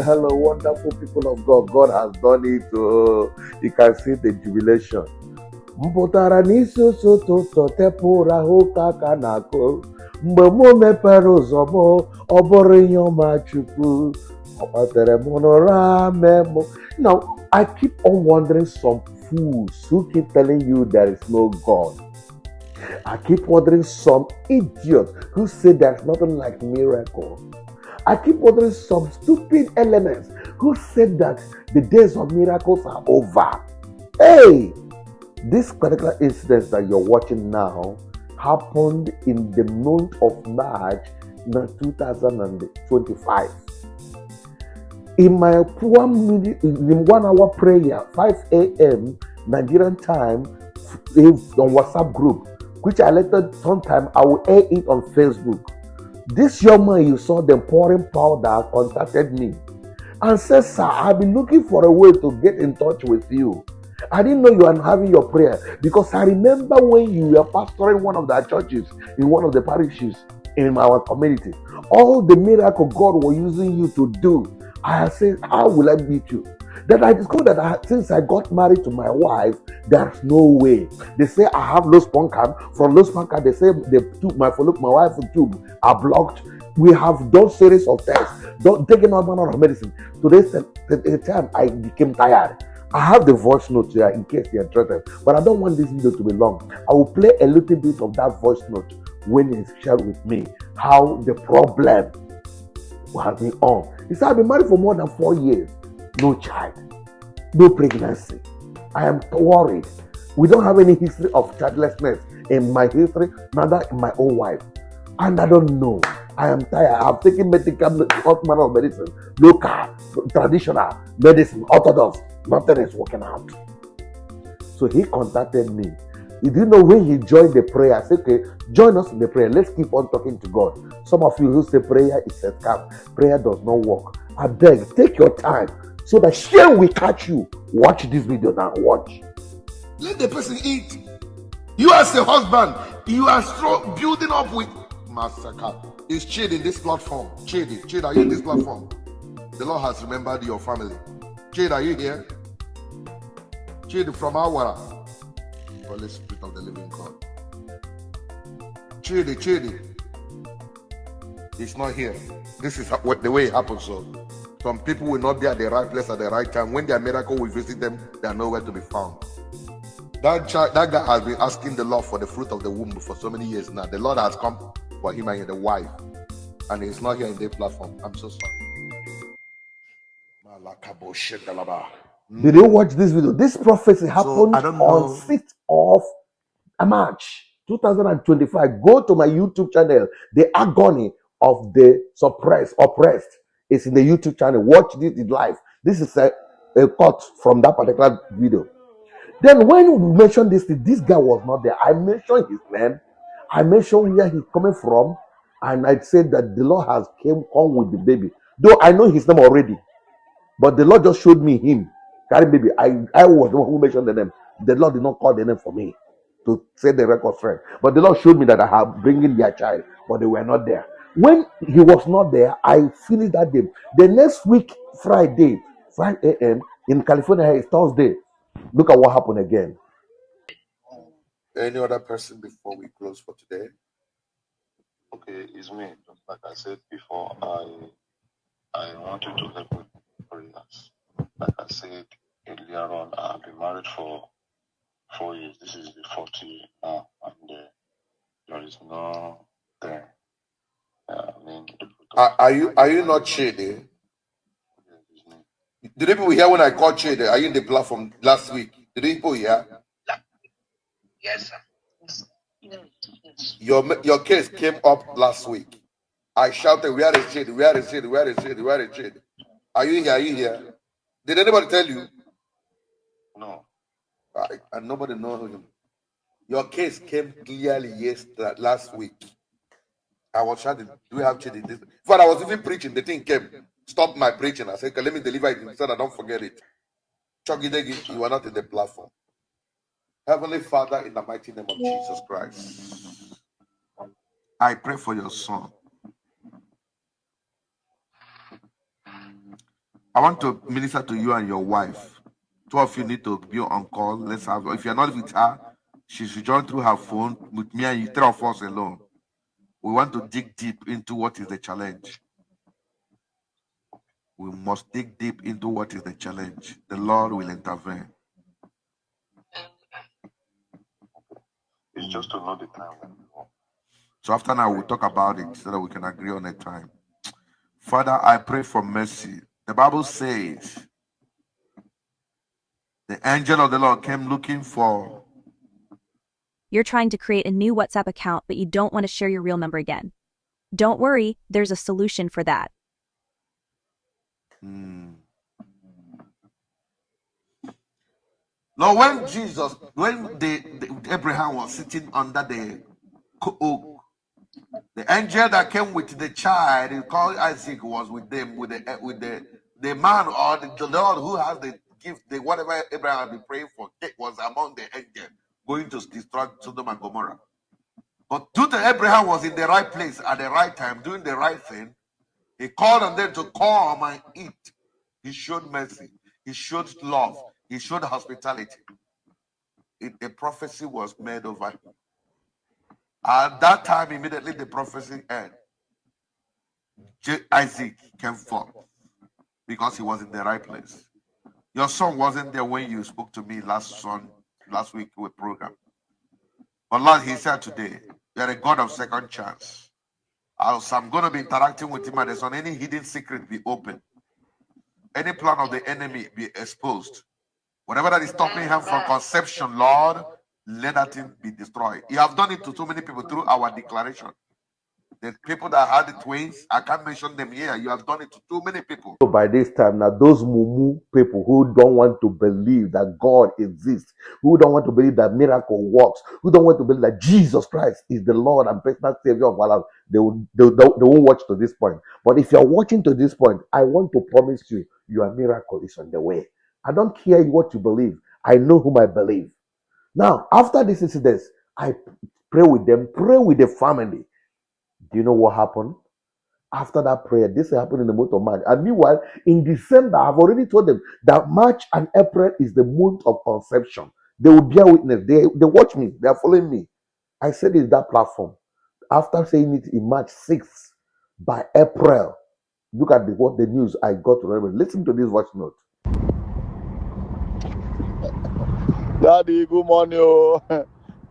Hello, wonderful people of God. God has done it. You can see the jubilation. Mpụtara n'isi ụtụtụ tepụrụ ahụ ka aka na-akụ mgbe mụ mepere ụzọ m ọ bụrụ ihe ọma Chukwu ọ kpatere m n'ụra mee. Now, I keep on wondering some fools who keep telling you there is no God. I keep wondering some idiots who say there's nothing like miracle. I keep wondering some stupid elements who said that the days of miracles are over. Hey, this particular incident that you're watching now happened in the month of March 2025. In my 1 hour prayer, 5 a.m. Nigerian time, on WhatsApp group, which I later sometime I will air it on Facebook. This young man you saw them pouring powder contacted me and said, "Sir, I've been looking for a way to get in touch with you. I didn't know you were having your prayer because I remember when you were pastoring one of the churches in one of the parishes in our community. All the miracle God was using you to do. I said, how will I meet you?" Then I discovered that since I got married to my wife, there's no way. They say I have low sperm count. From low sperm count, they say my wife's tube are blocked. We have done series of tests, taken all manner of medicine. Today's the time I became tired. I have the voice note here in case you're interested, but I don't want this video to be long. I will play a little bit of that voice note when it's shared with me, how the problem has been on. He said, I've been married for more than 4 years. No child, no pregnancy. I am worried. We don't have any history of childlessness in my history, neither in my own wife. And I don't know. I am tired. I've taken medical, all manner of medicine, local, traditional medicine, orthodox. Nothing is working out. So he contacted me. You know, when he joined the prayer, I said, okay, join us in the prayer. Let's keep on talking to God. Some of you who say prayer is a scam, prayer does not work. I beg, take your time so that shame will catch you. Watch this video now. Watch. Let the person eat. You as a husband, you are building up with massacre. Is Chid in this platform? Chid, are you in this platform? The Lord has remembered your family. Chid, are you here? Chid from Awara. Holy Spirit of the living God. Chidi. It's not here. This is the way it happens. So some people will not be at the right place at the right time. When their miracle will visit them, they are nowhere to be found. That guy has been asking the Lord for the fruit of the womb for so many years now. The Lord has come for him and the wife, and he's not here in the platform. I'm so sorry. Did you watch this video? This prophecy happened on 6th of March 2025. Go to my YouTube channel. The agony of the oppressed is in the YouTube channel. Watch this live. This is a cut from that particular video. Then when we mentioned this guy was not there. I mentioned his name. I mentioned where he's coming from. And I said that the Lord has come with the baby. Though I know his name already. But the Lord just showed me him. Carry baby. I was the one who mentioned the name. The Lord did not call the name for me to say the record straight. But the Lord showed me that I have bringing their child. But they were not there. When he was not there, I finished that day. The next week, Friday, 5 a.m. in California, is Thursday. Look at what happened again. Any other person before we close for today? Okay, it's me. Like I said before, I want you to help with prayers. Like I said earlier on, I've been married for 4 years. This is the 4th year now, and there is no thing. The Are you not shady? Did people hear when I called shady? Are you in the platform last week? Did people hear? Yes, sir. Your case came up last week. I shouted, "Where is shady? Where is shady? Where is shady? Where is shady?" Are you here? Are you here? Did anybody tell you? No. And nobody knows him. Your case came clearly last week. I was shouting, "Do we have shady?" But I was even preaching. The thing came. Stopped my preaching. I said, "Okay, let me deliver it so that I don't forget it." Chogidegi, you are not in the platform. Heavenly Father, in the mighty name of Jesus Christ, I pray for your son. I want to minister to you and your wife. Two of you need to be on call. Let's have. If you're not with her, she should join through her phone with me and you, three of us alone. We want to dig deep into what is the challenge. We must dig deep into what is the challenge. The Lord will intervene. It's just to know the time when we walk. So after now, we'll talk about it so that we can agree on a time. Father, I pray for mercy. The Bible says the angel of the Lord came looking for. You're trying to create a new WhatsApp account, but you don't want to share your real number again. Don't worry, there's a solution for that. Now, when Abraham was sitting under the oak, the angel that came with the child, he called Isaac, was with them, with the man or the Lord who has the gift, whatever Abraham had been praying for, was among the angels going to destroy Sodom and Gomorrah. But due to Abraham was in the right place at the right time, doing the right thing, he called on them to come and eat. He showed mercy. He showed love. He showed hospitality. A prophecy was made over him. At that time, immediately the prophecy ended. Isaac came forth because he was in the right place. Your son wasn't there when you spoke to me last week with program. But Lord, he said today, you are a God of second chance. So I'm going to be interacting with him, and there's on any hidden secret be open. Any plan of the enemy be exposed. Whatever that is stopping him from conception, Lord, let that thing be destroyed. You have done it to so many people through our declaration. The people that had the twins, I can't mention them here. You have done it to too many people. So by this time, now those mumu people who don't want to believe that God exists, who don't want to believe that miracle works, who don't want to believe that Jesus Christ is the Lord and personal Savior of our life, they won't watch to this point. But if you're watching to this point, I want to promise you, your miracle is on the way. I don't care what you believe. I know whom I believe. Now, after this incident, I pray with them, pray with the family. Do you know what happened? After that prayer, this happened in the month of March. And meanwhile, in December, I've already told them that March and April is the month of conception. They will bear witness. They watch me. They are following me. I said it that platform. After saying it in March 6th, by April, look at what the news I got to remember. Listen to this voice note. Daddy, good morning.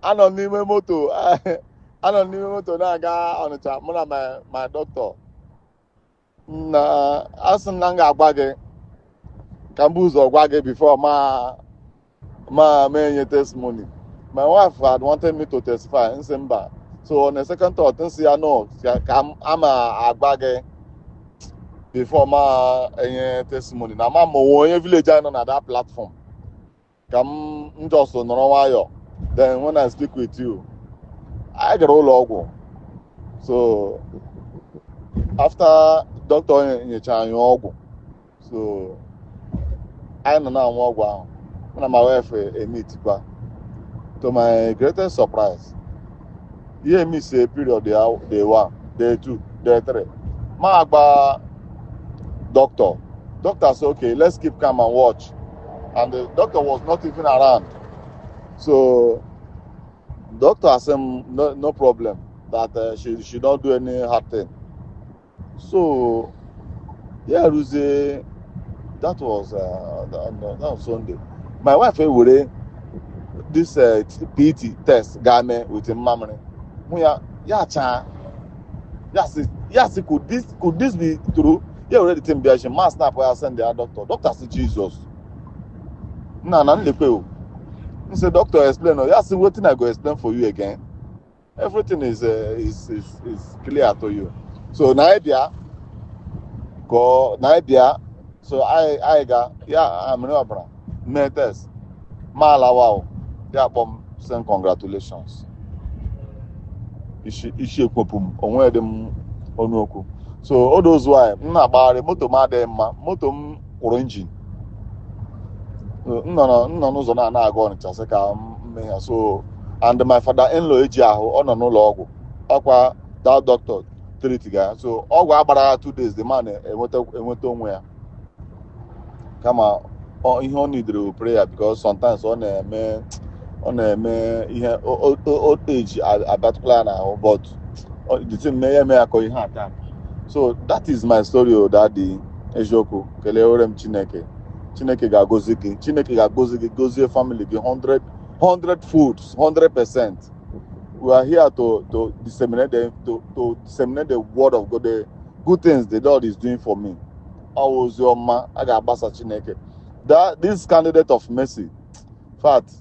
Anọ n'ime moto. Anọ n'ime moto na-aga Ọnịcha mụ na my doctor. Na asị m na m ga-agwa gị ka m bụ ụzọ gwa gị before ma enye testimony. My wife had wanted me to testify nsị mba. So on the second thought, nsị ya no ka ama agwa gị before ma enye testimony. Na ma onye village anyị nọ na that platform. Ka m just nọrọ nwayọ. Then when I speak with you, I get all ọgwụ. So after doctor nyecha anyị ọgwụ, so I nọ na-anwụ ọgwụ ahụ. Mụ na my wife emeetikwa. To my greatest surprise, ihe miss a period day 1, day 2, day 3. Ma agba doctor. Doctor said, okay, let's keep calm and watch. And the doctor was not even around. So doctor said no problem, that she don't do any hard thing. So yeah, that was Sunday. My wife would this PT test game with him memory. Yeah, cha. Yes, could this be true? Yeah, already think be a mass snap where I send the doctor. Doctor say Jesus. No, he said, doctor explain. Oh, yes, what thing I go explain for you again? Everything is clear to you. So Naibia go Naibia. So I got I'm no abra. Metes mala wow. Yeah, bom send congratulations. Ishi ekwopum onwe dem onuoku. So all those why na agbari moto ma dey mma moto m kwuru engine. Nọ n'ụzọ na-aga Ọnịcha sị ka mme ya. So and my father-in-law eji ahụ ọ nọ n'ụlọ ọgwụ ọkwa that doctor treat ga. So ọgwụ agbara ya 2 days the man enweta onwe ya kama ihe ọ nidere prayer because sometimes ọ na-eme ihe old age abatụkwala n'ahụ but the thing na-eme ya ka ihe attack. So that is my story o daddy eziokwu kelewere m Chineke ga-agọzi gị. Chineke ga-agọzi gị gọzie family gị 100 foods 100%. We are here to disseminate the word of God, the good things the Lord is doing for me. Ozi ọma a ga-agbasa Chineke. This candidate of mercy, in fact,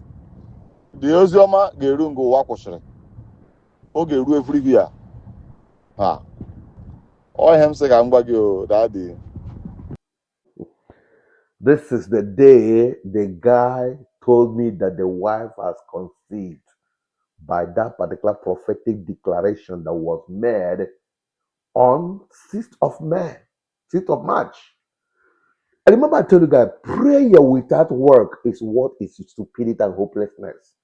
the ozi ọma ga-eru ngo ụwa kwụsịrị. Ọ ga-eru everywhere. Ha. Ọ ihe m sị ka m gwa gị o daddy. This is the day the guy told me that the wife has conceived by that particular prophetic declaration that was made on 6th of May, 6th of March. I remember I told you guys, prayer without work is what is stupidity and hopelessness.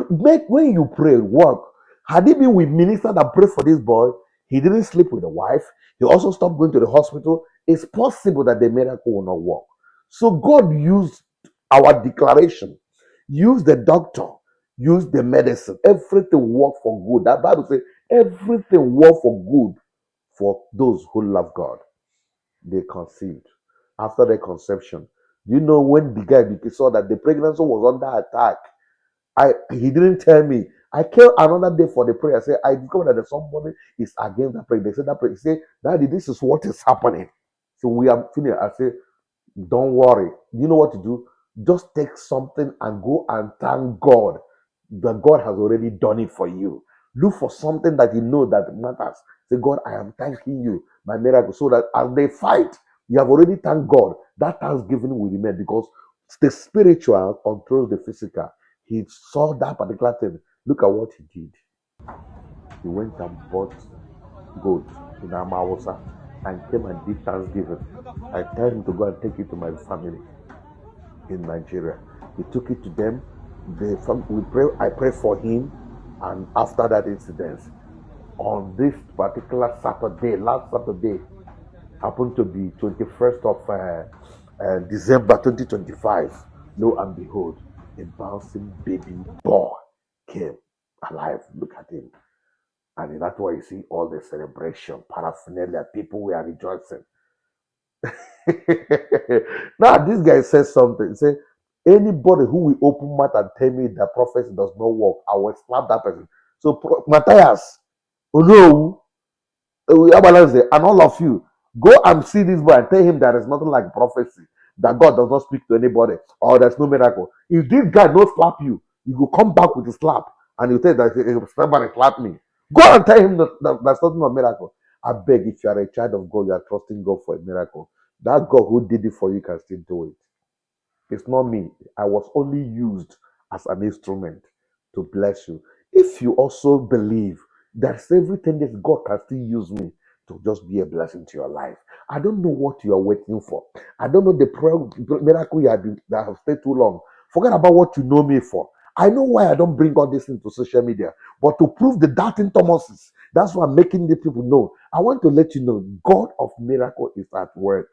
When you pray, work. Had it been with minister that prayed for this boy, he didn't sleep with the wife. He also stopped going to the hospital. It's possible that the miracle will not work. So God used our declaration, used the doctor, used the medicine. Everything worked for good. That Bible says everything worked for good for those who love God. They conceived. After their conception, you know when the guy saw that the pregnancy was under attack, he didn't tell me. I came another day for the prayer. I said, I discovered that somebody is against that prayer. They said that prayer. He said, Daddy, this is what is happening. So we are finished. I said, don't worry. You know what to do? Just take something and go and thank God that God has already done it for you. Look for something that you know that matters. Say, God, I am thanking you, my miracle. So that as they fight, you have already thanked God. That thanksgiving will remain because the spiritual controls the physical. He saw that particular thing. Look at what he did. He went and bought goat in Amawosa and came and did thanksgiving. I tell him to go and take it to my family in Nigeria. He took it to them. I prayed for him, and after that incident, on this particular Saturday, last Saturday, happened to be 21st of December 2025. Lo and behold, a bouncing baby boy came alive. Look at him. And that's why you see all the celebration, paraphernalia, people were rejoicing. Now, this guy says something. He said, anybody who will open mouth and tell me that prophecy does not work, I will slap that person. So, Mathias, Onowu Igbo, and all of you, go and see this boy and tell him there is nothing like prophecy, that God does not speak to anybody, or there's no miracle. If this guy don't slap you, you will come back with a slap, and you tell that somebody slap me. Go and tell him that there's nothing of miracle. I beg, if you are a child of God, you are trusting God for a miracle. That God who did it for you can still do it. It's not me. I was only used as an instrument to bless you. If you also believe that everything that God can still use me to just be a blessing to your life, I don't know what you are waiting for. I don't know the miracle you have been that have stayed too long. Forget about what you know me for. I know why I don't bring all this into social media, but to prove the doubting Thomases, that's why I'm making the people know. I want to let you know God of miracle is at work.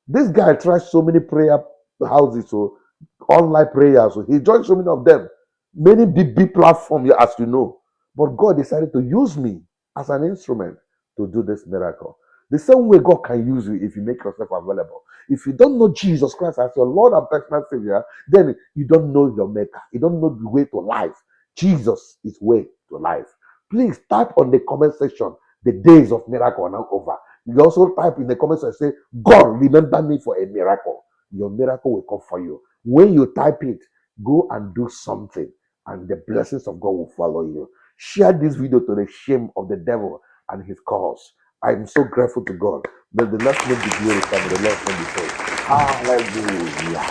This guy tries so many prayer houses, so online prayers, so he joined so many of them, many big platforms, as you know. But God decided to use me as an instrument to do this miracle. The same way God can use you if you make yourself available. If you don't know Jesus Christ as your Lord and personal Savior, then you don't know your Maker. You don't know the way to life. Jesus is way to life. Please type on the comment section, The days of miracle are now over. You also type in the comments and say, God, remember me for a miracle. Your miracle will come for you. When you type it, go and do something, and the blessings of God will follow you. Share this video to the shame of the devil and his cause. I am so grateful to God. May the Lord name be glorified. May the Lord name be praised. Hallelujah.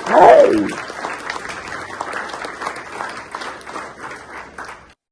Hey.